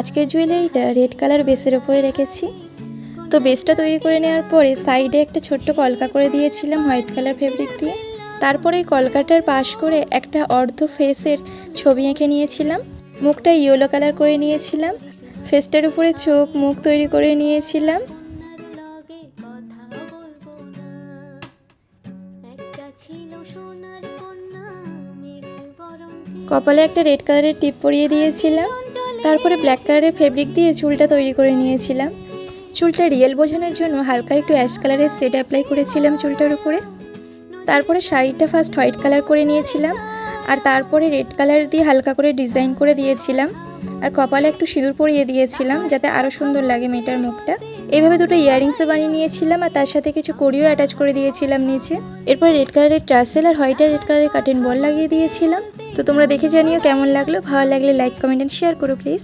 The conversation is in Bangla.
আজকের জুয়েলারিটা রেড কালার বেসের ওপরে রেখেছি। তো বেসটা তৈরি করে নেওয়ার পরে সাইডে একটা ছোট্ট কলকা করে দিয়েছিলাম হোয়াইট কালার ফেব্রিক দিয়ে। তারপরে ওই কলকাটার পাশ করে একটা অর্ধ ফেসের ছবি এঁকে নিয়েছিলাম। মুখটা ইয়েলো কালার করে নিয়েছিলাম। ফেসটার উপরে চোখ মুখ তৈরি করে নিয়েছিলাম। কপালে একটা রেড কালারের টিপ পরিয়ে দিয়েছিলাম। তারপরে ব্ল্যাক কালারের ফেব্রিক দিয়ে চুলটা তৈরি করে নিয়েছিলাম। চুলটা রিয়েল বোঝানোর জন্য হালকা একটু অ্যাশ কালারের শেড অ্যাপ্লাই করেছিলাম চুলটার উপরে। তারপরে শাড়িটা ফার্স্ট হোয়াইট কালার করে নিয়েছিলাম, আর তারপরে রেড কালার দিয়ে হালকা করে ডিজাইন করে দিয়েছিলাম, আর কপালে একটু সিঁদুর পরিয়ে দিয়েছিলাম যাতে আরও সুন্দর লাগে মেয়েটার মুখটা। এইভাবে দুটো ইয়াররিংসও বানিয়ে নিয়েছিলাম, আর তার সাথে কিছু কড়িও অ্যাটাচ করে দিয়েছিলাম নিচে। এরপর রেড কালারের ট্রাসেল আর হোয়াইট আর রেড কালারের কাটেন বল লাগিয়ে দিয়েছিলাম। তো তোমরা দেখে জানিও কেমন লাগলো। ভালো লাগলে লাইক কমেন্ট এন্ড শেয়ার করো প্লিজ।